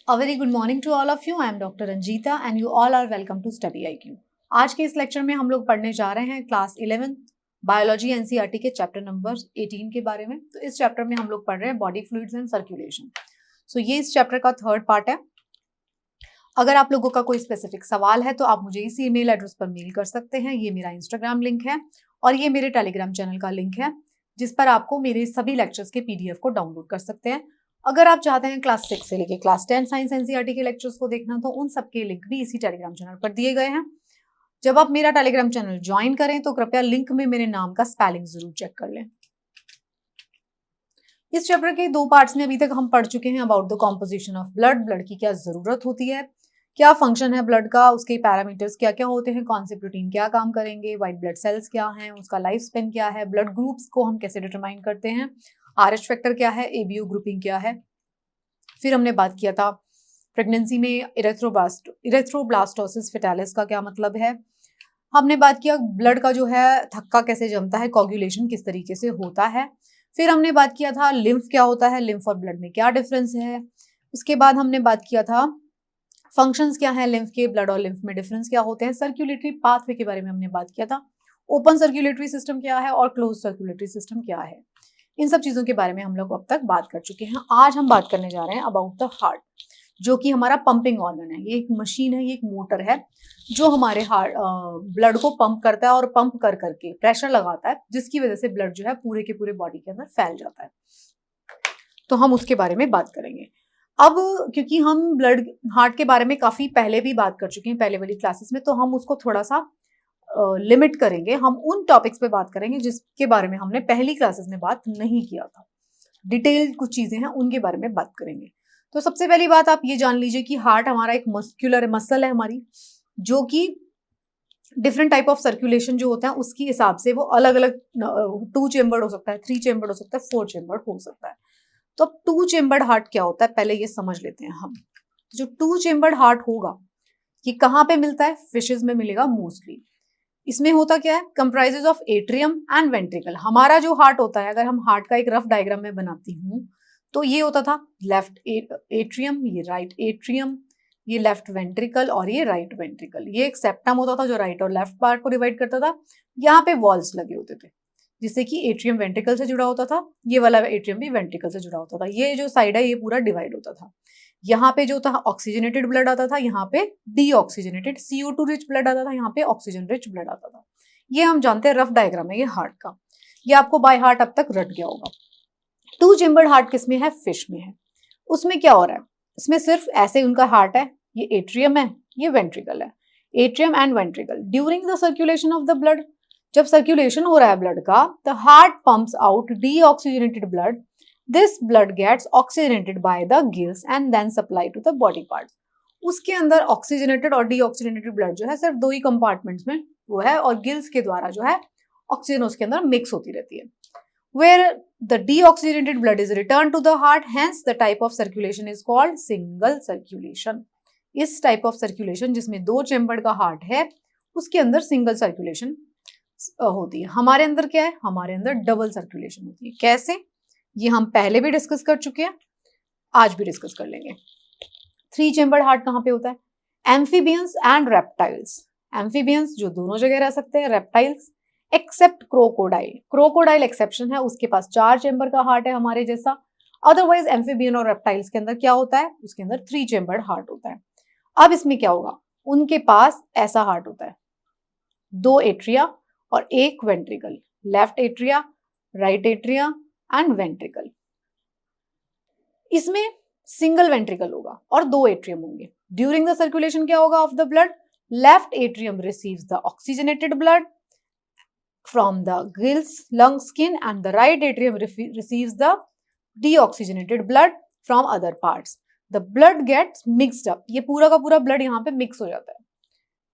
A very good morning to all of you. I am Dr. Ranjita and you all are welcome to Study IQ. आज के इस lecture में हम लोग पढ़ने जा रहे हैं क्लास 11 बायोलॉजी एनसीईआरटी के चैप्टर नंबर 18 के बारे में। तो इस चैप्टर में हम लोग पढ़ रहे हैं बॉडी फ्लूइड्स एंड सर्कुलेशन। सो ये इस चैप्टर का थर्ड पार्ट है। अगर आप लोगों का कोई स्पेसिफिक सवाल है तो आप मुझे इसी ईमेल एड्रेस पर मेल कर सकते हैं। ये मेरा इंस्टाग्राम लिंक है और ये मेरे टेलीग्राम चैनल का लिंक है जिस पर आपको मेरे सभी लेक्चर्स के पीडीएफ को डाउनलोड कर सकते हैं। अगर आप चाहते हैं क्लास 6 से लेके क्लास 10 साइंस एनसीईआरटी के लेक्चर्स को देखना तो उन सबके लिंक भी इसी टेलीग्राम चैनल पर दिए गए हैं। जब आप मेरा टेलीग्राम चैनल ज्वाइन करें तो कृपया लिंक में मेरे नाम का स्पेलिंग जरूर चेक कर लें। इस चैप्टर के दो पार्ट्स में अभी तक हम पढ़ चुके हैं about the composition of blood, blood की क्या जरूरत होती है, क्या फंक्शन है ब्लड का, उसके पैरामीटर्स क्या क्या होते हैं, कौन से प्रोटीन क्या काम करेंगे, व्हाइट ब्लड सेल्स क्या हैं, उसका लाइफ स्पेन क्या है, ब्लड ग्रुप्स को हम कैसे डिटरमाइन करते हैं, आरएच फैक्टर क्या है, एबीओ ग्रुपिंग क्या है। फिर हमने बात किया था प्रेगनेंसी में इरेथ्रोब्लास्टोसिस फेटालिस का क्या मतलब है। हमने बात किया ब्लड का जो है थक्का कैसे जमता है, कोगुलेशन किस तरीके से होता है। फिर हमने बात किया था लिम्फ क्या होता है, लिम्फ और ब्लड में क्या डिफरेंस है। उसके बाद हमने बात किया था फंक्शंस क्या है लिम्फ के, ब्लड और लिम्फ में डिफरेंस क्या होते हैं। सर्कुलेटरी पाथवे के बारे में हमने बात किया था, ओपन सर्कुलेटरी सिस्टम क्या है और क्लोज सर्कुलेटरी सिस्टम क्या है। इन सब चीजों के बारे में हम लोग अब तक बात कर चुके हैं। आज हम बात करने जा रहे हैं अबाउट द हार्ट, जो कि हमारा पंपिंग ऑर्गन है। ये एक मशीन है, ये एक मोटर है जो हमारे हार्ट ब्लड को पंप करता है और पंप कर करके प्रेशर लगाता है, जिसकी वजह से ब्लड जो है पूरे के पूरे बॉडी के अंदर फैल जाता है। तो हम उसके बारे में बात करेंगे। अब क्योंकि हम ब्लड हार्ट के बारे में काफी पहले भी बात कर चुके हैं पहले वाली क्लासेस में, तो हम उसको थोड़ा सा लिमिट करेंगे। हम उन टॉपिक्स पे बात करेंगे जिसके बारे में हमने पहली क्लासेस में बात नहीं किया था। डिटेल कुछ चीजें हैं उनके बारे में बात करेंगे। तो सबसे पहली बात आप ये जान लीजिए कि हार्ट हमारा एक मस्कुलर मसल है हमारी, जो कि डिफरेंट टाइप ऑफ सर्कुलेशन जो होता है उसके हिसाब से वो अलग अलग 2 चेम्बर्ड हो सकता है, 3 चेम्बर्ड हो सकता है, 4 चेम्बर्ड हो सकता है। तो अब 2 चेम्बर्ड हार्ट क्या होता है पहले ये समझ लेते हैं हम। जो 2 चेम्बर्ड हार्ट होगा ये कहाँ पे मिलता है, फिशेज में मिलेगा मोस्टली। इसमें होता क्या है, comprises of atrium and ventricle. हमारा जो हार्ट होता है, अगर हम हार्ट का एक रफ डायग्राम में बनाती हूँ तो ये होता था लेफ्ट एट्रियम, ये राइट एट्रियम, ये लेफ्ट वेंट्रिकल और ये राइट वेंट्रिकल। ये एक सेप्टम होता था जो राइट और लेफ्ट पार्ट को डिवाइड करता था। यहाँ पे वॉल्स लगे होते थे जिससे कि एट्रियम वेंट्रिकल से जुड़ा होता था, ये वाला एट्रियम भी वेंट्रिकल से जुड़ा होता था। ये जो साइड है ये पूरा डिवाइड होता था। यहाँ पे जो था ऑक्सीजनेटेड ब्लड आता था, यहाँ पे डीऑक्सीजनेटेड CO2 रिच ब्लड आता था, यहाँ पे ऑक्सीजन रिच ब्लड आता था। ये हम जानते हैं, रफ डायग्राम है ये हार्ट का। ये आपको बाय हार्ट अब तक रट गया होगा। 2 चेम्बर्ड हार्ट किस में है, फिश में है। उसमें क्या हो रहा है, इसमें सिर्फ ऐसे उनका हार्ट है, ये एट्रियम है, ये वेंट्रिकल है, atrium and ventricle. During the circulation of the blood, जब सर्कुलेशन हो रहा है ब्लड का, the heart pumps out deoxygenated blood. This blood gets oxygenated by the gills and then supplied to the body parts. उसके अंदर oxygenated और deoxygenated blood जो है सिर्फ 2 ही कंपार्टमेंट्स में वो है, और गिल्स के द्वारा जो है ऑक्सीजन उसके अंदर मिक्स होती रहती है। Where the deoxygenated blood is returned to the heart, hence the type of circulation is called single circulation. इस टाइप ऑफ सर्कुलेशन जिसमें 2 चेम्बर्ड का हार्ट है उसके अंदर सिंगल सर्कुलेशन होती है। हमारे अंदर क्या है, हमारे अंदर डबल सर्कुलेशन होती है। कैसे, ये हम पहले भी डिस्कस कर चुके हैं, आज भी डिस्कस कर लेंगे। 3 चेम्बर्ड हार्ट कहाँ पे होता है, एम्फीबियंस एंड रेप्टाइल्स। एम्फीबियंस जो दोनों जगह रह सकते हैं, reptiles except crocodile. Crocodile exception है, उसके पास 4 चेम्बर का हार्ट है हमारे जैसा। अदरवाइज एम्फीबियन और रेप्टाइल्स के अंदर क्या होता है, उसके अंदर 3 चेम्बर्ड हार्ट होता है। अब इसमें क्या होगा, उनके पास ऐसा हार्ट होता है, 2 एट्रिया और 1 ventricle, left atria, right atria and ventricle. इसमें सिंगल वेंट्रिकल होगा और 2 एट्रियम होंगे। ड्यूरिंग द सर्कुलेशन क्या होगा of the blood, left atrium receives the oxygenated blood from the gills, lung, skin and the right atrium receives the deoxygenated blood from other parts. The blood gets mixed up, ये पूरा का पूरा blood यहाँ पे mix हो जाता है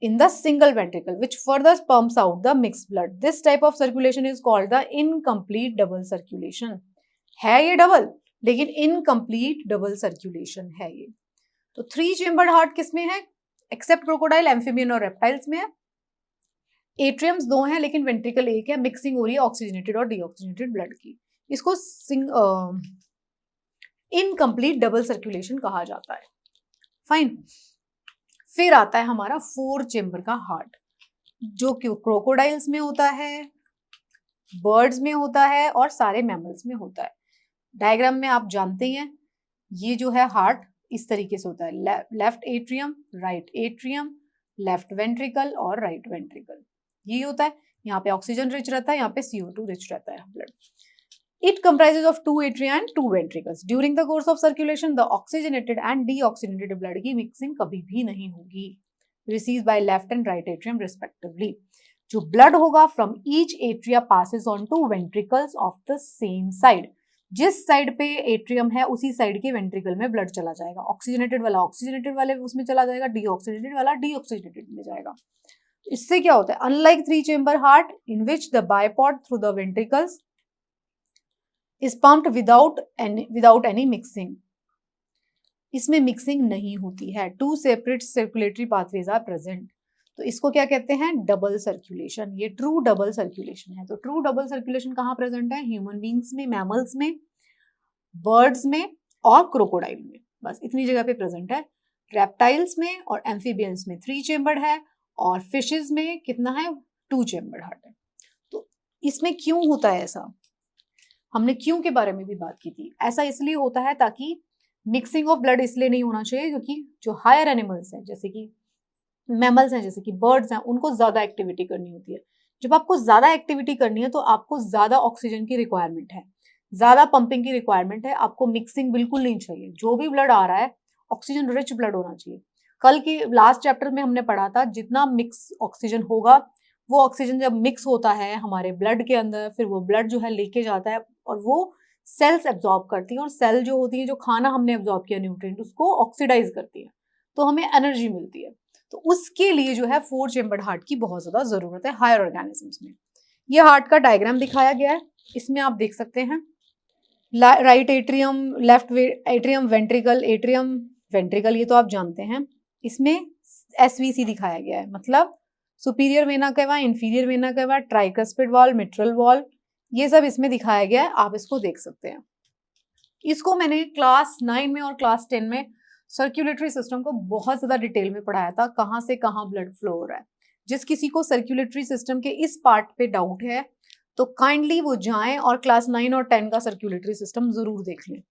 in the single ventricle which further pumps out the mixed blood. This type of circulation is called the incomplete double circulation. है ये डबल, लेकिन incomplete double circulation है ये। तो 3 चेम्बर्ड हार्ट किस में है, एक्सेप्ट क्रोकोडाइल, एम्फीबियन और रेप्टाइल्स में है। एट्रियम्स 2 हैं लेकिन वेंट्रिकल 1 है, मिक्सिंग हो रही है ऑक्सीजनेटेड और डीऑक्सीजनेटेड ब्लड की। इसको इनकम्प्लीट डबल सर्कुलेशन कहा जाता है। फाइन। फिर आता है हमारा 4 चेम्बर का हार्ट, जो क्रोकोडाइल्स में होता है, बर्ड्स में होता है और सारे मैमल्स में होता है। डायग्राम में आप जानते हैं ये जो है हार्ट इस तरीके से होता है, left atrium, right atrium, left ventricle और राइट वेंट्रिकल, ये होता है। यहाँ पे ऑक्सीजन रिच रहता है, यहाँ पे CO2 रिच रहता है blood. It comprises of 2 atria and 2 ventricles. During the course of circulation, the oxygenated and deoxygenated blood की mixing कभी भी नहीं होगी, received by left and right atrium respectively. जो blood होगा from each atria passes on to ventricles of the same side. जिस side पे atrium है उसी साइड के वेंट्रिकल में ब्लड चला जाएगा। ऑक्सीजनेटेड वाला ऑक्सीजनेटेड वाले उसमें चला जाएगा, डीऑक्सीजनेटेड वाला डीऑक्सीजनेटेड में जाएगा। इससे क्या होता है, unlike 3 chamber heart in which the blood through the ventricles is pumped without any mixing, इसमें मिक्सिंग नहीं होती है। 2 separate circulatory pathways are present, तो इसको क्या कहते हैं, डबल सर्कुलेशन। ये ट्रू डबल सर्कुलेशन है। तो ट्रू डबल सर्कुलेशन कहाँ प्रेजेंट है, ह्यूमन बींग्स में, मैमल्स में, बर्ड्स में और क्रोकोडाइल में, बस इतनी जगह पे प्रेजेंट है। रेप्टाइल्स में और एम्फीबियंस में 3 चेम्बर्ड है और फिशेज में कितना है, 2 चेम्बर्ड हार्ट है। तो इसमें क्यों होता है ऐसा, हमने क्यों के बारे में भी बात की थी। ऐसा इसलिए होता है ताकि मिक्सिंग ऑफ ब्लड इसलिए नहीं होना चाहिए क्योंकि जो हायर एनिमल्स हैं, जैसे कि मैमल्स हैं, जैसे कि बर्ड्स हैं, उनको ज्यादा एक्टिविटी करनी होती है। जब आपको ज्यादा एक्टिविटी करनी है तो आपको ज्यादा ऑक्सीजन की रिक्वायरमेंट है, ज्यादा पंपिंग की रिक्वायरमेंट है। आपको मिक्सिंग बिल्कुल नहीं चाहिए। जो भी ब्लड आ रहा है ऑक्सीजन रिच ब्लड होना चाहिए। कल की लास्ट चैप्टर में हमने पढ़ा था, जितना मिक्स ऑक्सीजन होगा, वो ऑक्सीजन जब मिक्स होता है हमारे ब्लड के अंदर, फिर वो ब्लड जो है लेके जाता है और वो सेल्स एब्जॉर्ब करती हैं, और सेल जो होती है, जो खाना हमने एब्जॉर्ब किया न्यूट्रिएंट, उसको ऑक्सीडाइज करती है, तो हमें एनर्जी मिलती है। तो उसके लिए जो है 4 चेम्बर्ड हार्ट की बहुत ज्यादा जरूरत है हायर ऑर्गेनिजम्स में। ये हार्ट का डायग्राम दिखाया गया है, इसमें आप देख सकते हैं right atrium, left atrium, ventricle, atrium, ventricle, ये तो आप जानते हैं। इसमें SVC दिखाया गया है, मतलब superior vena cava, inferior vena cava, tricuspid wall, mitral valve, ये सब इसमें दिखाया गया है, आप इसको देख सकते हैं। इसको मैंने क्लास 9 में और क्लास 10 में सर्कुलेटरी सिस्टम को बहुत ज्यादा डिटेल में पढ़ाया था, कहाँ से कहाँ ब्लड फ्लो हो रहा है। जिस किसी को सर्कुलेटरी सिस्टम के इस पार्ट पे डाउट है तो काइंडली वो जाएं और क्लास 9 और 10 का सर्कुलेटरी सिस्टम जरूर देख लें।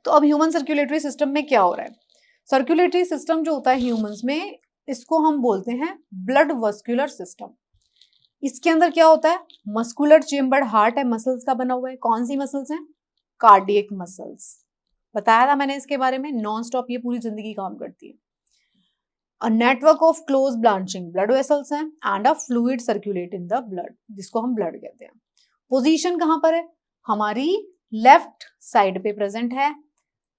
तो अब ह्यूमन सर्कुलेटरी सिस्टम में क्या हो रहा है, सर्कुलेटरी सिस्टम जो होता है ह्यूमंस में, इसको हम बोलते हैं ब्लड वस्कुलर सिस्टम। इसके अंदर क्या होता है, मस्कुलर चेम्बर्ड हार्ट है, मसल्स का बना हुआ है। कौन सी मसल्स हैं, कार्डियक मसल्स, बताया था मैंने इसके बारे में, नॉन स्टॉप ये पूरी जिंदगी काम करती है। A network of close branching blood vessels हैं and a fluid circulate in the blood, जिसको हम ब्लड कहते हैं। पोजीशन कहाँ पर है, हमारी लेफ्ट साइड पे प्रेजेंट है।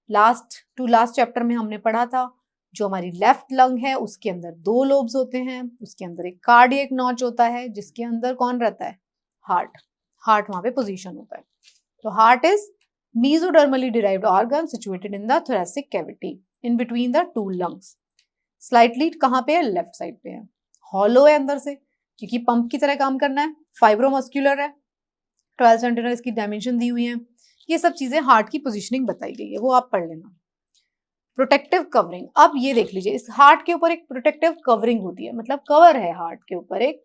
लास्ट चैप्टर में हमने पढ़ा था, जो हमारी लेफ्ट लंग है उसके अंदर 2 लोब्स होते हैं, उसके अंदर एक कार्डियक नॉच होता है, जिसके अंदर कौन रहता है, हार्ट वहां पे पोजीशन होता है। तो heart is mesodermally derived organ situated in the thoracic cavity in between the 2 lungs. Slightly कहाँ पे है, लेफ्ट साइड पे है। हॉलो है अंदर से क्योंकि पंप की तरह काम करना है। फाइब्रोमस्कुलर है, 12 सेंटीमीटर इसकी डायमेंशन दी हुई है। ये सब चीजें हार्ट की पोजीशनिंग बताई गई है, वो आप पढ़ लेना। प्रोटेक्टिव कवरिंग, अब ये देख लीजिए, इस हार्ट के ऊपर एक प्रोटेक्टिव कवरिंग होती है, मतलब कवर है हार्ट के ऊपर, एक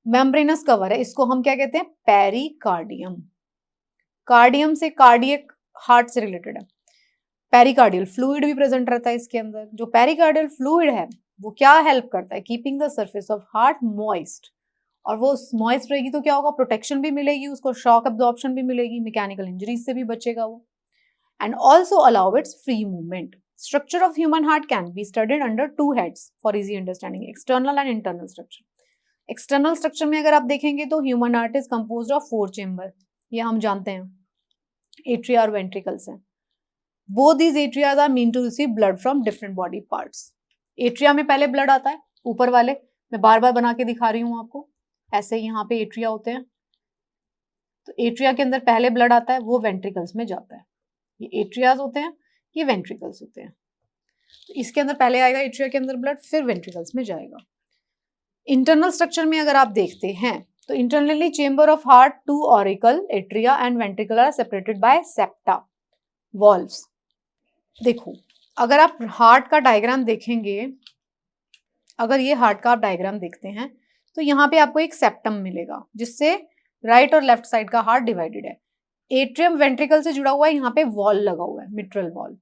मेम्ब्रेनस कवर है। इसको हम क्या कहते हैं, पेरिकार्डियम। कार्डियम से कार्डियक हार्ट से रिलेटेड है। पेरिकार्डियल फ्लूइड भी प्रेजेंट रहता है इसके अंदर। जो पेरिकार्डियल फ्लूइड है वो क्या हेल्प करता है, keeping the surface of heart moist, और वो मॉइस्ट रहेगी तो क्या होगा, प्रोटेक्शन भी मिलेगी उसको, शॉक एब्जॉर्प्शन भी मिलेगी, मैकेनिकल इंजरीज से भी बचेगा वो, and also allow its free movement. Structure of human heart can be studied under 2 heads for easy understanding, external and internal structure. External structure में अगर आप देखेंगे तो human heart is composed of 4 chamber, ये हम जानते हैं, एट्रिया और वेंट्रिकल्स हैं। Both these atrias are mean to receive blood from different body parts. Atria में पहले ब्लड आता है, ऊपर वाले मैं बार बार बना के दिखा रही हूँ आपको, ऐसे यहाँ पे एट्रिया होते हैं, तो एट्रिया के अंदर पहले ब्लड आता है, वो वेंट्रिकल्स में जाता है। ये एट्रियाज होते हैं, ये वेंट्रिकल्स होते हैं। तो इसके अंदर पहले आएगा एट्रिया के अंदर ब्लड, फिर वेंट्रिकल्स में जाएगा। इंटरनल स्ट्रक्चर में अगर आप देखते हैं तो internally chamber of heart, 2 auricle, atria and ventricle are separated by septa valves. देखो अगर आप हार्ट का डायग्राम देखेंगे, अगर ये हार्ट का आप डायग्राम देखते हैं तो यहाँ पे आपको एक सेप्टम मिलेगा जिससे राइट और लेफ्ट साइड का हार्ट डिवाइडेड है। एट्रियम वेंट्रिकल से जुड़ा हुआ है, यहाँ पे वॉल लगा हुआ है, मिट्रल वॉल।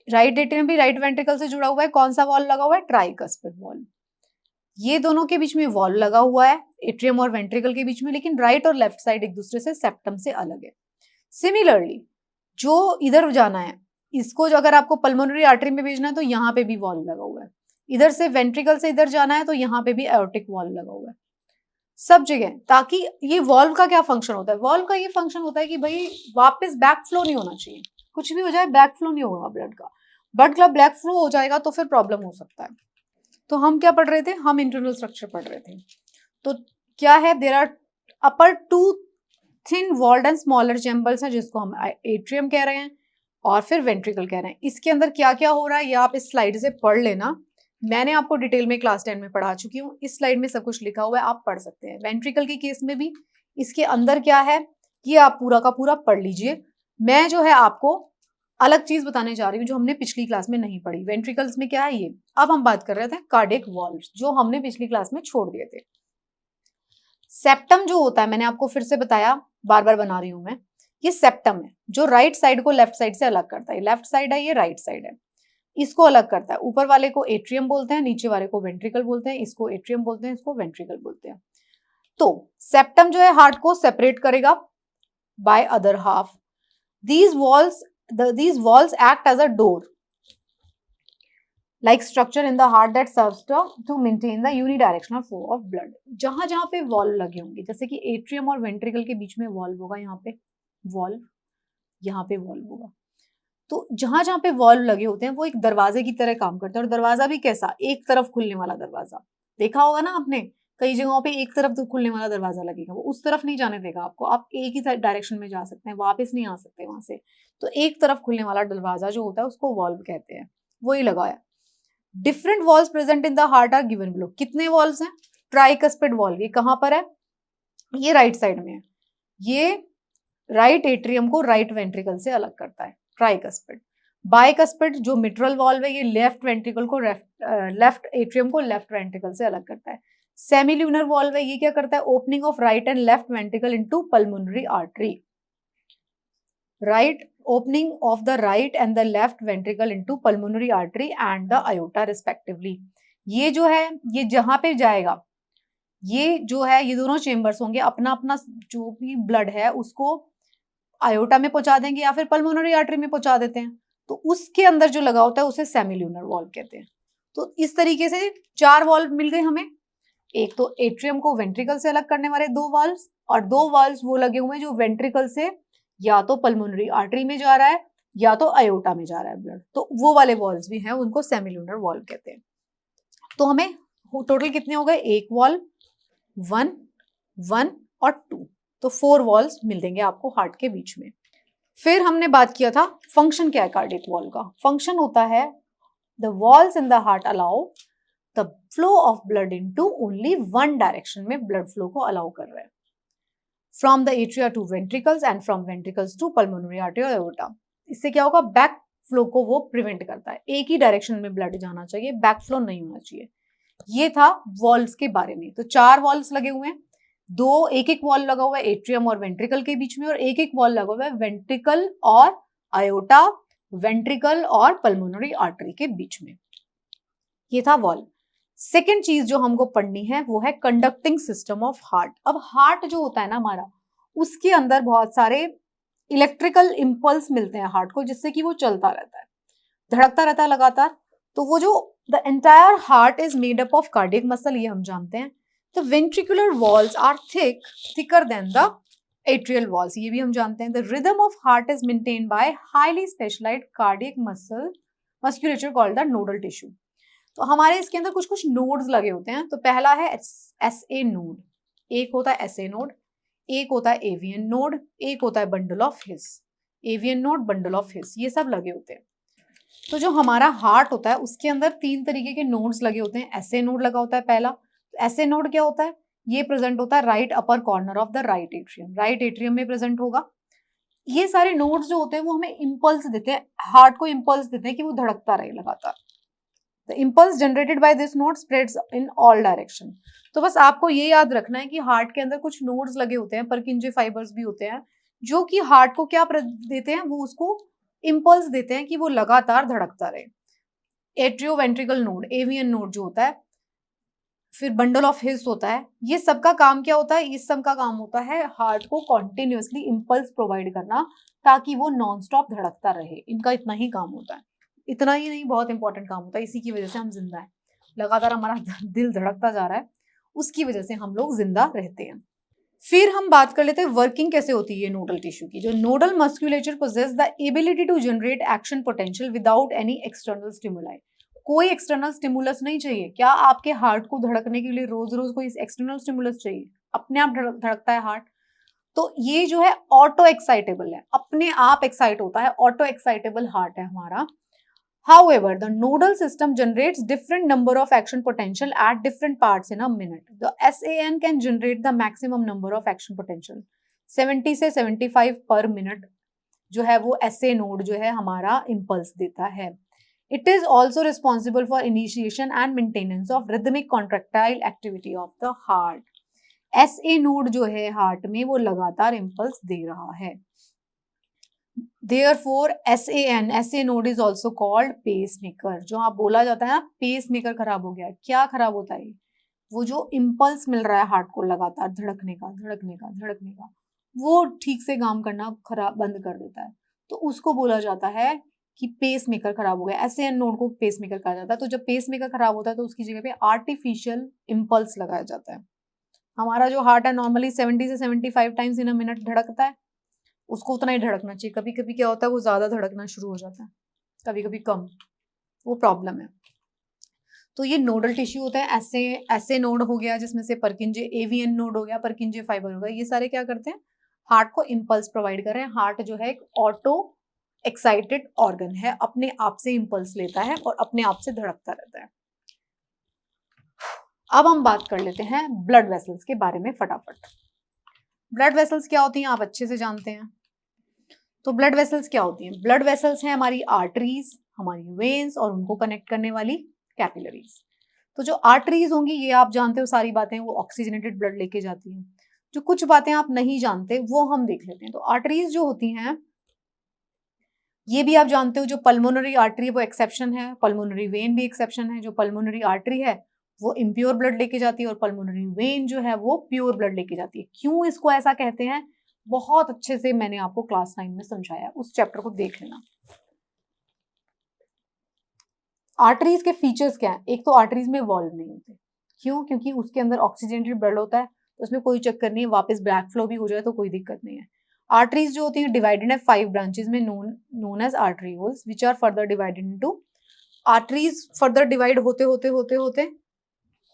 राइट एट्रियम भी राइट वेंट्रिकल से जुड़ा हुआ है, कौन सा वॉल लगा हुआ है? Tricuspid wall. ये दोनों के बीच में वॉल लगा हुआ है एट्रियम और वेंट्रिकल के बीच में, लेकिन राइट और लेफ्ट साइड एक दूसरे से सेप्टम से अलग है। सिमिलरली जो इधर जाना है, इसको जो अगर आपको पल्मोनरी आर्टरी में भेजना है तो यहाँ पे भी वॉल लगा हुआ है। इधर से वेंट्रिकल से इधर जाना है तो यहाँ पे भी एओर्टिक वॉल लगा हुआ है, सब जगह। ताकि ये वॉल्व का क्या फंक्शन होता है? वॉल्व का ये फंक्शन होता है कि भाई वापस बैक फ्लो नहीं होना चाहिए, कुछ भी हो जाए बैक फ्लो नहीं होगा ब्लड का। ब्लड का बैक फ्लो हो जाएगा तो फिर प्रॉब्लम हो सकता है। तो हम क्या पढ़ रहे थे? हम इंटरनल स्ट्रक्चर पढ़ रहे थे। तो क्या है? There are upper two thin walled and smaller chambers हैं जिसको हम एट्रियम कह रहे हैं और फिर वेंट्रिकल कह रहे हैं। इसके अंदर क्या क्या हो रहा है ये आप इस स्लाइड से पढ़ लेना, मैंने आपको डिटेल में क्लास 10 में पढ़ा चुकी हूँ। इस स्लाइड में सब कुछ लिखा हुआ है, आप पढ़ सकते हैं। वेंट्रिकल के केस में भी इसके अंदर क्या है ये आप पूरा का पूरा पढ़ लीजिए। मैं जो है आपको अलग चीज बताने जा रही हूँ जो हमने पिछली क्लास में नहीं पढ़ी। वेंट्रिकल्स में क्या है ये, अब हम बात कर रहे थे कार्डियक वॉल्व्स जो हमने पिछली क्लास में छोड़ दिए थे। सेप्टम जो होता है, मैंने आपको फिर से बताया, बार बार बना रही हूं मैं, ये सेप्टम है जो राइट साइड को लेफ्ट साइड से अलग करता है। लेफ्ट साइड है, ये राइट साइड है, इसको अलग करता है। ऊपर वाले को एट्रियम बोलते हैं, नीचे वाले को वेंट्रिकल बोलते हैं। इसको एट्रियम बोलते हैं, इसको वेंट्रिकल बोलते हैं। तो सेप्टम जो है हार्ट को सेपरेट करेगा by other half. these walls act as a door like structure in the heart that serves to maintain the unidirectional flow of blood। जहां जहां पे वॉल्व लगे होंगे, जैसे कि एट्रियम और वेंट्रिकल के बीच में वॉल्व होगा, यहाँ पे वॉल्व, यहाँ पे वॉल्व होगा। तो जहां जहां पे वॉल्व लगे होते हैं वो एक दरवाजे की तरह काम करते हैं। और दरवाजा भी कैसा? एक तरफ खुलने वाला दरवाजा। देखा होगा ना आपने, कई जगहों पे एक तरफ तो खुलने वाला दरवाजा लगेगा, वो उस तरफ नहीं जाने देगा आपको। आप एक ही डायरेक्शन में जा सकते हैं, वापस नहीं आ सकते वहां से। तो एक तरफ खुलने वाला दरवाजा जो होता है उसको वॉल्व कहते हैं, वही लगाया। Different valves present in the heart are given below. कितने वॉल्व्स हैं? ट्राइकस्पिड वॉल्व, ये कहां पर है? ये राइट साइड में है। ये राइट एट्रियम को राइट वेंट्रिकल से अलग करता है, ट्राइकस्पिड। बाइकस्पिड जो मिट्रल वॉल्व है, ये लेफ्ट वेंट्रिकल को लेफ्ट एट्रियम को लेफ्ट वेंट्रिकल से अलग करता है। सेमिल्यूनर वॉल्व है, ये क्या करता है? Opening of right and left ventricle into pulmonary artery. Right opening of the right and the left ventricle into pulmonary artery and the iota respectively. ये जो है ये जहां पे जाएगा, ये जो है ये दोनों चेम्बर्स होंगे, अपना अपना जो भी ब्लड है उसको आयोटा में पहुंचा देंगे या फिर पल्मोनरी आर्टरी में पहुंचा देते हैं। तो उसके अंदर जो लगा होता है उसे सेमिल्यूनर वॉल्व कहते हैं। तो इस तरीके से 4 वॉल्व मिल गए हमें। एक तो एट्रियम को वेंट्रिकल से अलग करने वाले 2 वाल्व्स, और 2 वाल्व्स वो लगे हुए हैं जो वेंट्रिकल से या तो पल्मोनरी आर्टरी में जा रहा है या तो आयोटा में जा रहा है ब्लड। तो वो वाले वॉल्व्स भी हैं, उनको सेमिल्यूनर वॉल्व कहते हैं। तो हमें टोटल कितने हो गए? 1 वॉल्व, 1, 1 और 2। तो 4 वॉल्व्स मिल देंगे आपको हार्ट के बीच में। फिर हमने बात किया था फंक्शन क्या है कार्डियक वॉल्व का। फंक्शन होता है the valves in the heart allow the flow of blood into only one direction में ब्लड फ्लो को अलाउ कर रहे हैं, from the atria to ventricles and from ventricles to pulmonary artery और aorta. इससे क्या होगा? बैक फ्लो को वो प्रिवेंट करता है। एक ही डायरेक्शन में ब्लड जाना चाहिए, बैक फ्लो नहीं होना चाहिए। ये था वॉल्व्स के बारे में। तो 4 वॉल्व्स लगे हुए हैं, एक एक वॉल्व लगा हुआ है एट्रियम और वेंट्रिकल के बीच में, और एक एक वॉल्व लगा हुआ है वेंट्रिकल और आयोटा, वेंट्रिकल और पल्मोनरी आर्टरी के बीच में। ये था वॉल्व। सेकेंड चीज जो हमको पढ़नी है वो है कंडक्टिंग सिस्टम ऑफ हार्ट। अब हार्ट जो होता है ना हमारा, उसके अंदर बहुत सारे इलेक्ट्रिकल इंपल्स मिलते हैं हार्ट को, जिससे कि वो चलता रहता है, धड़कता रहता है लगातार। तो वो जो the entire heart is made up of cardiac muscle, ये हम जानते हैं। The ventricular walls are thicker than the atrial walls, ये भी हम जानते हैं। The rhythm of heart is maintained by highly specialised cardiac musculature called the nodal tissue. तो हमारे इसके अंदर कुछ कुछ नोड्स लगे होते हैं। तो पहला है एसए नोड, एक होता है एसए नोड, एक होता है एवियन नोड, एक होता है bundle of his. Avian node, bundle of his, ये सब लगे होते हैं। तो जो हमारा हार्ट होता है उसके अंदर 3 तरीके के नोड्स लगे होते हैं। एसए नोड लगा होता है पहला। एसए नोड क्या होता है? ये प्रेजेंट होता है right upper corner of the right atrium, right atrium में प्रेजेंट होगा। ये सारे नोड्स जो होते हैं वो हमें इम्पल्स देते हैं, हार्ट को इम्पल्स देते हैं कि वो धड़कता रहे लगातार। The impulse generated by this node spreads in all direction. तो बस आपको ये याद रखना है कि हार्ट के अंदर कुछ नोड्स लगे होते हैं, परकिंजे फाइबर्स भी होते हैं, जो कि हार्ट को क्या देते हैं, वो उसको इम्पल्स देते हैं कि वो लगातार धड़कता रहे। एट्रियोवेंट्रिकल नोड, एवियन नोड जो होता है, फिर बंडल ऑफ हिल्स होता है, ये सबका काम क्या होता है, इस सब का काम होता है हार्ट को कॉन्टिन्यूसली इम्पल्स प्रोवाइड करना ताकि वो नॉन स्टॉप धड़कता रहे। इनका इतना ही काम होता है, इतना ही नहीं, बहुत इंपॉर्टेंट काम होता है। इसी की वजह से हम जिंदा हैं, लगातार हमारा दिल धड़कता जा रहा है, उसकी वजह से हम लोग जिंदा रहते हैं। फिर हम बात कर लेते हैं वर्किंग कैसे होती है नोडल टिश्यू की। जो nodal musculature possesses the ability to generate action potential without any external stimuli. कोई एक्सटर्नल स्टिमुलस नहीं चाहिए। क्या आपके हार्ट को धड़कने के लिए रोज रोज कोई एक्सटर्नल स्टिमुलस चाहिए? अपने आप धड़कता है हार्ट। तो ये जो है ऑटो एक्साइटेबल है, अपने आप एक्साइट होता है, ऑटो एक्साइटेबल हार्ट है हमारा। However, the nodal system generates different number of action potential at different parts in a minute. The SAN can generate the maximum number of action potential 70 से 75 पर minute जो है वो SA node जो है हमारा इम्पल्स देता है। It is also responsible for initiation and maintenance of rhythmic contractile activity of the heart. SA node जो है हार्ट में वो लगातार इम्पल्स दे रहा है। Therefore, SA node is also called pacemaker। जो आप बोला जाता है ना पेसमेकर खराब हो गया, क्या खराब होता है? वो जो इम्पल्स मिल रहा है हार्ट को लगातार धड़कने का, वो ठीक से काम करना खराब बंद कर देता है, तो उसको बोला जाता है कि पेसमेकर खराब हो गया। SA नोड को पेसमेकर कहा जाता है। तो जब पेसमेकर खराब होता है तो उसकी जगह पे आर्टिफिशियल इम्पल्स लगाया जाता है। हमारा जो हार्ट है नॉर्मली 70 से 75 टाइम्स इन अ मिनट धड़कता है, उसको उतना ही धड़कना चाहिए। कभी कभी क्या होता है वो ज्यादा धड़कना शुरू हो जाता है, कभी कभी कम, वो प्रॉब्लम है। तो ये नोडल टिश्यू होता है। ऐसे नोड हो गया जिसमें से परकिंजे, एवियन नोड हो गया, परकिंजे फाइबर हो गया, ये सारे क्या करते हैं, हार्ट को इम्पल्स प्रोवाइड कर रहे हैं। हार्ट जो है एक ऑटो एक्साइटेड ऑर्गन है, अपने आप से इम्पल्स लेता है और अपने आप से धड़कता रहता है। अब हम बात कर लेते हैं ब्लड वेसल्स के बारे में फटाफट। ब्लड वेसल्स क्या होती हैं आप अच्छे से जानते हैं। तो ब्लड वेसल्स क्या होती हैं? ब्लड वेसल्स हैं हमारी आर्टरीज, हमारी वेन्स और उनको कनेक्ट करने वाली कैपिलरीज। तो जो आर्टरीज होंगी ये आप जानते हो सारी बातें, वो ऑक्सीजनेटेड ब्लड लेके जाती हैं। जो कुछ बातें आप नहीं जानते वो हम देख लेते हैं। तो आर्टरीज जो होती हैं ये भी आप जानते हो। जो पल्मोनरी आर्टरी है वो एक्सेप्शन है, पल्मोनरी वेन भी एक्सेप्शन है। जो पल्मोनरी आर्टरी है वो इम्प्योर ब्लड लेके जाती है और पल्मोनरी वेन जो है वो प्योर ब्लड लेके जाती है। क्यों इसको ऐसा कहते हैं, बहुत अच्छे से मैंने आपको क्लास 9 में समझाया, उस चैप्टर को देख लेना। आर्टरीज के फीचर्स क्या है? एक तो आर्टरीज में वॉल्व नहीं होते। क्यों? क्योंकि उसके अंदर ऑक्सीजनेटेड ब्लड होता है, तो उसमें कोई चक्कर नहीं है, वापस बैक फ्लो भी हो जाए तो कोई दिक्कत नहीं है। आर्टरीज जो होती है डिवाइडेड है 5 ब्रांचेस में known as arterioles which are further divided into. Arteries further divide होते होते होते होते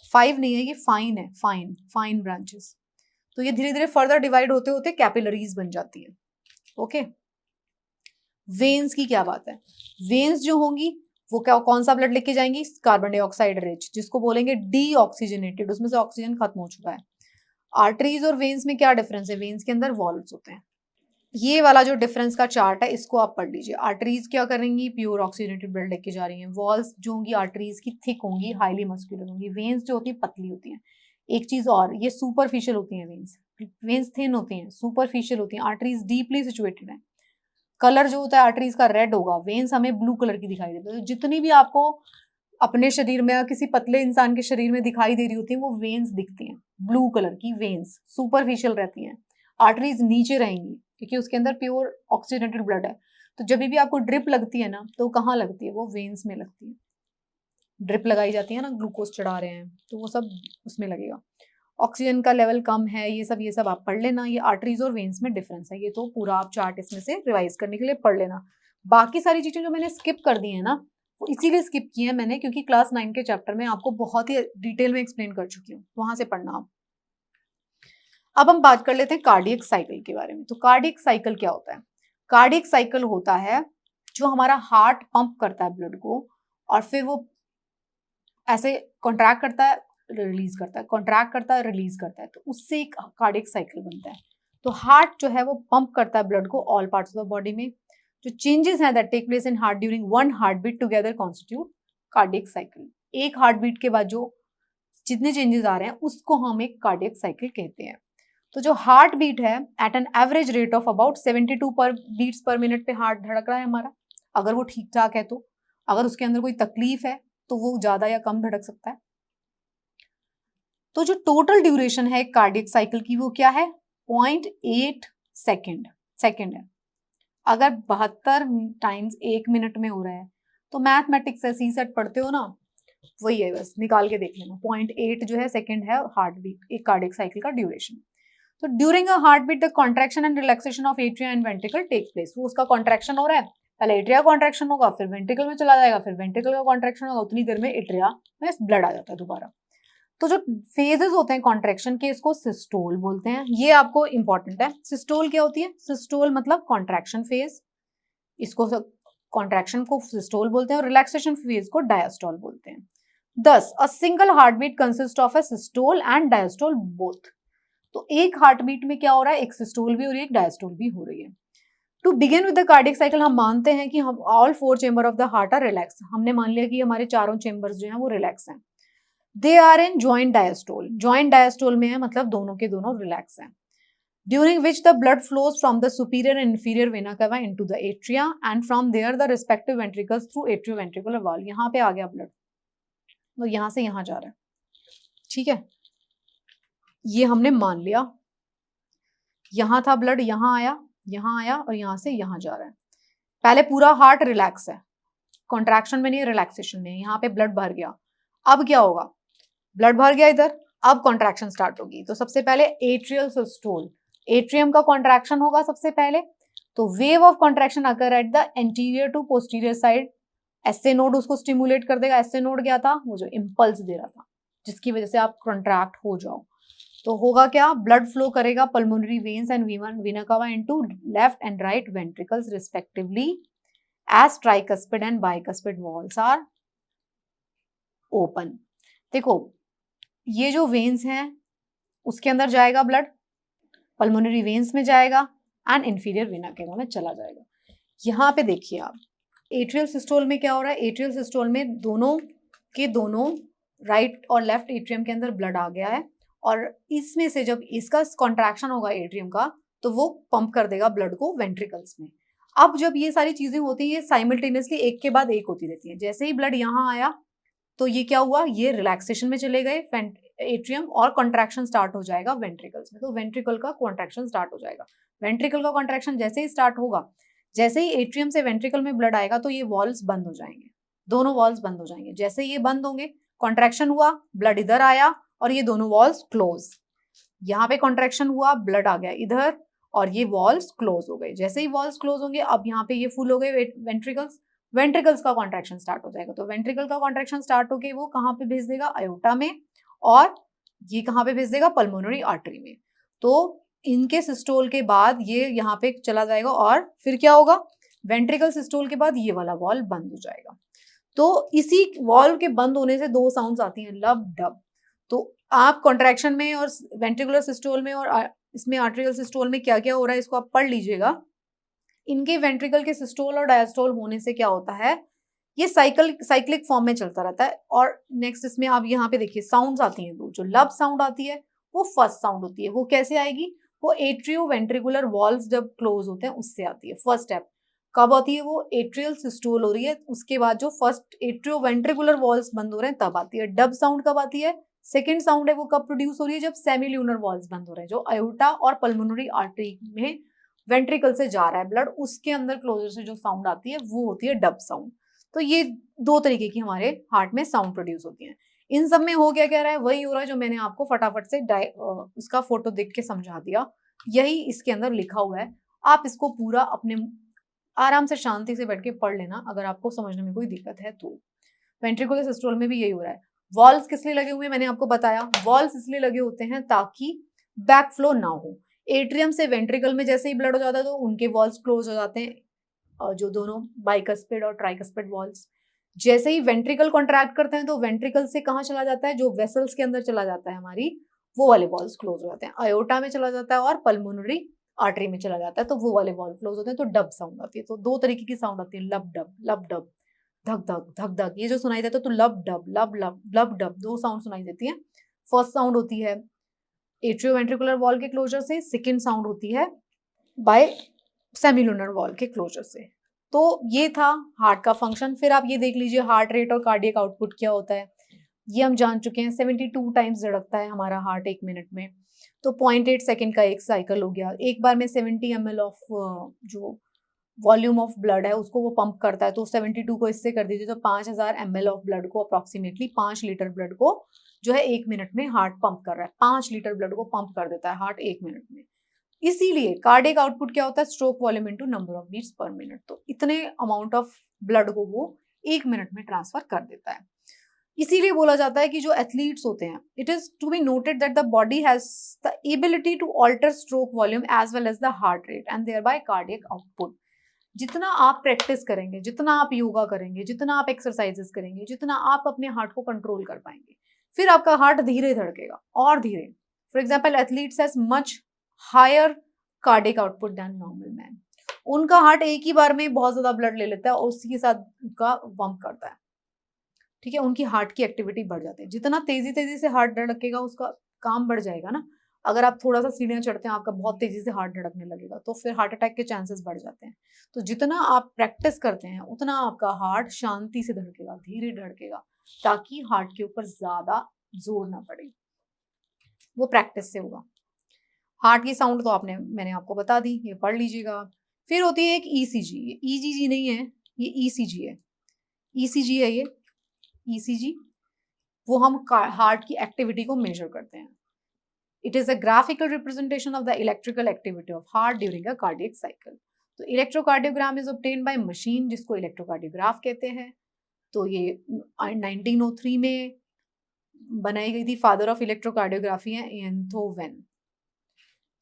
5 नहीं है, ये फाइन है, फाइन ब्रांचेस। तो ये धीरे धीरे फर्दर डिवाइड होते होते कैपिलरीज बन जाती है। ओके। वेन्स की क्या बात है? वेन्स जो होंगी वो क्या, कौन सा ब्लड लेके जाएंगी? कार्बन डाइऑक्साइड रिच, जिसको बोलेंगे डीऑक्सीजनेटेड, उसमें से ऑक्सीजन खत्म हो चुका है। आर्टरीज और वेन्स में क्या डिफरेंस है? वेन्स के अंदर वॉल्व्स होते हैं। ये वाला जो डिफरेंस का चार्ट है इसको आप पढ़ लीजिए। आर्टरीज क्या करेंगी? प्योर ऑक्सीजनेटेड ब्लड लेके जा रही हैं। वॉल्स जो होंगी आर्टरीज की थिक होंगी, हाईली मस्कुलर होंगी। वेन्स जो होती है पतली होती हैं। एक चीज और, ये सुपरफिशियल होती हैं वेन्स। वेन्स थिन होती हैं, सुपरफिशियल होती हैं। आर्टरीज डीपली सिचुएटेड है। कलर जो होता है आर्टरीज का रेड होगा, वेन्स हमें ब्लू कलर की दिखाई देती है। तो जितनी भी आपको अपने शरीर में या किसी पतले इंसान के शरीर में दिखाई दे रही होती है वो वेन्स दिखती हैं, ब्लू कलर की वेन्स सुपरफिशियल रहती हैं। आर्टरीज नीचे रहेंगी क्योंकि उसके अंदर प्योर ऑक्सीजनेटेड ब्लड है। तो जब भी आपको ड्रिप लगती है ना तो कहाँ लगती है? वो वेन्स में लगती है। ड्रिप लगाई जाती है ना, ग्लूकोज चढ़ा रहे हैं तो वो सब उसमें लगेगा। ऑक्सीजन का लेवल कम है, ये सब आप पढ़ लेना। ये आर्टरीज और वेन्स में डिफरेंस है, ये तो पूरा आप चार्ट इसमें से रिवाइज करने के लिए पढ़ लेना। बाकी सारी चीजें जो मैंने स्किप कर दी है ना वो इसीलिए स्किप की है मैंने क्योंकि क्लास 9 के चैप्टर में आपको बहुत ही डिटेल में एक्सप्लेन कर चुकी हूँ, वहां से पढ़ना आप। अब हम बात कर लेते हैं कार्डियक साइकिल के बारे में। तो कार्डियक साइकिल क्या होता है? कार्डियक साइकिल होता है जो हमारा हार्ट पंप करता है ब्लड को और फिर वो ऐसे कॉन्ट्रैक्ट करता है, रिलीज करता है, कॉन्ट्रैक्ट करता है, रिलीज करता है, तो उससे एक कार्डियक साइकिल बनता है। तो हार्ट जो है वो पंप करता है ब्लड को all parts of the body में। जो चेंजेस हैं that take place in heart during one heart beat together constitute cardiac cycle. एक हार्ट बीट के बाद जो जितने चेंजेस आ रहे हैं उसको हम एक कार्डियक साइकिल कहते हैं। तो जो हार्ट बीट है at an average rate of about 72 per beats per minute पे हार्ट धड़क रहा है हमारा, अगर वो ठीक ठाक है तो। अगर उसके अंदर कोई तकलीफ है तो वो ज्यादा या कम धड़क सकता है। तो जो टोटल ड्यूरेशन है कार्डियक साइकिल की वो क्या है, 0.8 सेकेंड है। अगर 72 टाइम्स 1 मिनट में हो रहा है तो मैथमेटिक्स है, सी सेट पढ़ते हो ना, वही है, बस निकाल के देख लेना। 0.8 जो है सेकेंड है हार्ट बीट एक कार्डियक साइकिल का ड्यूरेशन। तो during a heart beat the contraction and relaxation of atria and ventricle takes place. वो उसका कॉन्ट्रैक्शन हो रहा है, पहले एट्रिया कॉन्ट्रैक्शन होगा, फिर वेंट्रिकल में चला जाएगा, फिर वेंट्रिकल का कॉन्ट्रैक्शन होगा, उतनी देर में एट्रिया में ब्लड आ जाता है दोबारा। तो जो फेजेस होते हैं कॉन्ट्रैक्शन के इसको सिस्टोल बोलते हैं। ये आपको इंपॉर्टेंट है। सिस्टोल क्या होती है, सिस्टोल मतलब कॉन्ट्रैक्शन फेज, इसको कॉन्ट्रैक्शन को सिस्टोल बोलते हैं, और रिलैक्सेशन फेज को डायस्टोल बोलते हैं। Thus, a single heartbeat consists of a systole and diastole both. तो एक हार्ट बीट में क्या हो रहा है, एक सिस्टोल भी हो रही है, एक डायस्टोल भी हो रही है। To begin with the cardiac cycle हम मानते हैं कि हम all 4 chamber of the heart are relax. हमने मान लिया कि हमारे चारों चेंबर्स जो हैं वो रिलैक्स हैं। They are in joint diastole, joint diastole में है मतलब दोनों के दोनों रिलैक्स हैं। During which the blood flows from the superior and inferior vena cava into the atria and from there the respective ventricles through atrioventricular wall. यहाँ पे आ गया ब्लड, तो यहां से यहां जा रहा है, ठीक है, ये हमने मान लिया। यहां था ब्लड, यहां आया और यहां से यहां जा रहा है। पहले पूरा हार्ट रिलैक्स है, कॉन्ट्रैक्शन में नहीं, रिलैक्सेशन में। यहाँ पे ब्लड भर गया, अब क्या होगा, ब्लड भर गया इधर, अब कॉन्ट्रैक्शन स्टार्ट होगी। तो सबसे पहले एट्रियल सिस्टोल, एट्रियम का कॉन्ट्रैक्शन होगा सबसे पहले। तो wave of contraction occur at the anterior to posterior side, SA node उसको स्टिमुलेट कर देगा। एसए नोड क्या था, वो जो इंपल्स दे रहा था जिसकी वजह से आप कॉन्ट्रैक्ट हो जाओ। तो होगा क्या, ब्लड फ्लो करेगा pulmonary veins and vena cava into left and right ventricles respectively as tricuspid and bicuspid walls are open. देखो ये जो वेन्स हैं उसके अंदर जाएगा ब्लड, पल्मोनरी वेन्स में जाएगा एंड इंफीरियर वेना cava में चला जाएगा। यहाँ पे देखिए आप, एट्रियल सिस्टोल में क्या हो रहा है, एट्रियल सिस्टोल में दोनों के दोनों राइट और लेफ्ट एट्रियम के अंदर ब्लड आ गया है, और इसमें से जब इसका कॉन्ट्रैक्शन होगा एट्रियम का तो वो पंप कर देगा ब्लड को वेंट्रिकल्स में। अब जब ये सारी चीजें होती हैं, ये साइमल्टेनियसली एक के बाद एक होती रहती हैं। जैसे ही ब्लड यहाँ आया तो ये क्या हुआ, ये रिलैक्सेशन में चले गए एट्रियम, और कॉन्ट्रैक्शन स्टार्ट हो जाएगा वेंट्रिकल्स में। तो वेंट्रिकल का कॉन्ट्रैक्शन स्टार्ट हो जाएगा। वेंट्रिकल का कॉन्ट्रैक्शन जैसे ही स्टार्ट होगा, जैसे ही एट्रियम से वेंट्रिकल में ब्लड आएगा तो ये वॉल्स बंद हो जाएंगे, दोनों वॉल्स बंद हो जाएंगे। जैसे ये बंद होंगे, कॉन्ट्रैक्शन हुआ, ब्लड इधर आया और ये दोनों वॉल्स क्लोज। यहाँ पे कॉन्ट्रैक्शन हुआ, ब्लड आ गया इधर और ये वॉल्स क्लोज हो गए। जैसे ही वॉल्स क्लोज होंगे, अब यहाँ पे ये फुल हो गए वेंट्रिकल्स, वेंट्रिकल्स का कॉन्ट्रैक्शन स्टार्ट हो जाएगा। तो वेंट्रिकल का कॉन्ट्रैक्शन स्टार्ट होके वो कहाँ पे भेज देगा, अयोटा में, और ये कहाँ पे भेज देगा, पल्मोनरी आर्टरी में। तो इनके सिस्टोल के बाद ये यहाँ पे चला जाएगा, और फिर क्या होगा, वेंट्रिकल सिस्टोल के बाद ये वाला वॉल्व बंद हो जाएगा। तो इसी वॉल्व के बंद होने से 2 साउंड्स आती हैं, लब डब। तो आप कॉन्ट्रैक्शन में और वेंट्रिकुलर सिस्टोल में और इसमें आर्टेरियल सिस्टोल में क्या क्या हो रहा है इसको आप पढ़ लीजिएगा। इनके वेंट्रिकल के सिस्टोल और डायस्टोल होने से क्या होता है, ये साइक्लिक फॉर्म में चलता रहता है। और नेक्स्ट इसमें आप यहाँ पे देखिए साउंड्स आती हैं 2। जो लब साउंड आती है वो फर्स्ट साउंड होती है। वो कैसे आएगी, वो एट्रियो वेंट्रिकुलर वॉल्व्स जब क्लोज होते हैं उससे आती है। फर्स्ट स्टेप कब आती है, वो एट्रियल सिस्टोल हो रही है, उसके बाद जो फर्स्ट एट्रियो वेंट्रिकुलर वॉल्व्स बंद हो रहे हैं तब आती है। डब साउंड कब आती है, सेकेंड साउंड है वो कब प्रोड्यूस हो रही है, जब सेमिल्यूनर वॉल्व्स बंद हो रहे हैं, जो अयोटा और पल्मोनरी आर्टरी में वेंट्रिकल से जा रहा है ब्लड, उसके अंदर क्लोजर से जो साउंड आती है वो होती है डब साउंड। तो ये 2 तरीके की हमारे हार्ट में साउंड प्रोड्यूस होती हैं। इन सब में हो क्या कह रहा है, वही हो रहा है जो मैंने आपको फटाफट से उसका फोटो देख के समझा दिया। यही इसके अंदर लिखा हुआ है। आप इसको पूरा अपने आराम से शांति से बैठ के पढ़ लेना अगर आपको समझने में कोई दिक्कत है तो। वेंट्रिकुलर सिस्टोल में भी यही हो रहा है। वॉल्व्स किस लिए लगे हुए हैं मैंने आपको बताया। वॉल्व्स इसलिए लगे होते हैं ताकि बैक फ्लो ना हो। एट्रियम से वेंट्रिकल में जैसे ही ब्लड हो जाता है तो उनके वॉल्व्स क्लोज हो जाते हैं, जो दोनों बाइकस्पिड और ट्राइकस्पिड वॉल्व्स। जैसे ही वेंट्रिकल कॉन्ट्रैक्ट करते हैं तो वेंट्रिकल से कहाँ चला जाता है, जो वेसल्स के अंदर चला जाता है हमारी, वो वाले वॉल्स क्लोज हो जाते हैं। आयोटा में चला जाता है और पल्मोनरी आर्टरी में चला जाता है, तो वो वाले वॉल्व क्लोज होते हैं, तो डब साउंड आती है। तो दो तरीके की साउंड आती है, लब डब, धक धक धक धक, ये जो सुनाई देता है तो लब डब लब लब लब डब, दो साउंड सुनाई देती है। फर्स्ट साउंड होती है एट्रियोवेंट्रिकुलर वॉल के क्लोजर से, सेकेंड साउंड होती है बाय सेमिलुनर वॉल के क्लोजर से। तो ये था हार्ट का फंक्शन। फिर आप ये देख लीजिए हार्ट रेट और कार्डियक आउटपुट क्या होता है, ये हम जान चुके हैं। 72 टाइम्स धड़कता है हमारा हार्ट एक मिनट में, तो 0.8 सेकेंड का एक साइकिल हो गया। एक बार में 70 ml ऑफ जो वॉल्यूम ऑफ ब्लड है उसको वो पंप करता है, तो 72 को इससे कर दीजिए तो 5000 ml ऑफ ब्लड को, अप्रोक्सीमेटली 5 लीटर ब्लड को जो है एक मिनट में हार्ट पंप कर रहा है। 5 लीटर ब्लड को पंप कर देता है हार्ट एक मिनट में। इसीलिए कार्डियक आउटपुट क्या होता है, stroke volume into number of beats per minute. तो इतने अमाउंट ऑफ ब्लड को वो एक मिनट में ट्रांसफर कर देता है। इसीलिए बोला जाता है कि जो एथलीट्स होते हैं, it is to be noted that the body has the ability to alter stroke volume as well as the heart rate and thereby cardiac output. जितना आप प्रैक्टिस करेंगे, जितना आप योगा करेंगे, जितना आप एक्सरसाइजेस करेंगे, जितना आप अपने हार्ट को कंट्रोल कर पाएंगे, फिर आपका हार्ट धीरे धड़केगा और धीरे। For example athletes has much higher cardiac output than normal man. उनका हार्ट एक ही बार में बहुत ज्यादा ब्लड ले लेता है और उसी के साथ उनका पंप करता है, ठीक है, उनकी हार्ट की एक्टिविटी बढ़ जाती है। जितना तेजी तेजी से हार्ट धड़केगा उसका काम बढ़ जाएगा ना। अगर आप थोड़ा सा सीढ़ियां चढ़ते हैं आपका बहुत तेजी से हार्ट धड़कने लगेगा तो फिर हार्ट अटैक के चांसेस बढ़ जाते हैं। तो जितना आप प्रैक्टिस करते हैं उतना आपका हार्ट शांति से धड़केगा, धीरे धड़केगा, ताकि हार्ट के ऊपर ज्यादा जोर ना पड़े। वो प्रैक्टिस से होगा। हार्ट की साउंड तो मैंने आपको बता दी, ये पढ़ लीजिएगा। फिर होती है एक ईसीजी। ये ईजीजी नहीं है, ये ईसीजी है। ईसीजी है ये ईसीजी, वो हम हार्ट की एक्टिविटी को मेजर करते हैं। It is a graphical representation of the electrical activity of heart during a cardiac cycle. तो electrocardiogram is obtained by machine, जिसको इलेक्ट्रोकार्डियोग्राफ कहते हैं। तो ये 1903 में बनाई गई थी। फादर ऑफ इलेक्ट्रोकार्डियोग्राफी है एंथो वेन।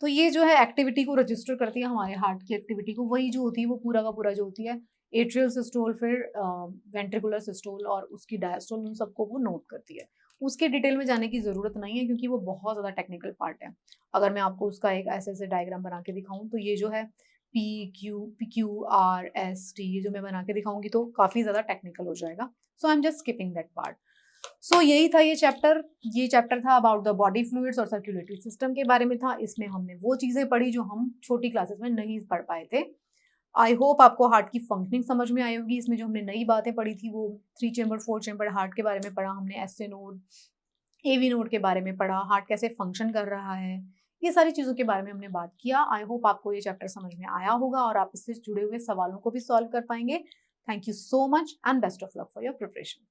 तो ये जो है एक्टिविटी को रजिस्टर करती है, हमारे हार्ट की एक्टिविटी को। वही जो होती है वो पूरा का पूरा जो होती है एट्रियल सिस्टोल, फिर वेंट्रिकुलर सिस्टोल और उसकी डायस्टोल, उन सबको वो नोट करती है। उसके डिटेल में जाने की जरूरत नहीं है क्योंकि वो बहुत ज्यादा टेक्निकल पार्ट है। अगर मैं आपको उसका एक ऐसे डायग्राम बना के दिखाऊं तो ये जो है PQRST, ये जो मैं बना के दिखाऊंगी तो काफी ज्यादा टेक्निकल हो जाएगा। So I am just skipping that part. So यही था ये चैप्टर। ये चैप्टर था अबाउट द बॉडी फ्लूइड्स और सर्कुलेटरी सिस्टम के बारे में था। इसमें हमने वो चीजें पढ़ी जो हम छोटी क्लासेस में नहीं पढ़ पाए थे। आई होप आपको हार्ट की फंक्शनिंग समझ में आई होगी। इसमें जो हमने नई बातें पढ़ी थी वो 3 चेम्बर 4 चेम्बर हार्ट के बारे में पढ़ा हमने, एसए नोड, एवी नोड के बारे में पढ़ा, हार्ट कैसे फंक्शन कर रहा है, ये सारी चीजों के बारे में हमने बात किया। आई होप आपको ये चैप्टर समझ में आया होगा और आप इससे जुड़े हुए सवालों को भी सॉल्व कर पाएंगे। Thank you so much and best of luck for your preparation.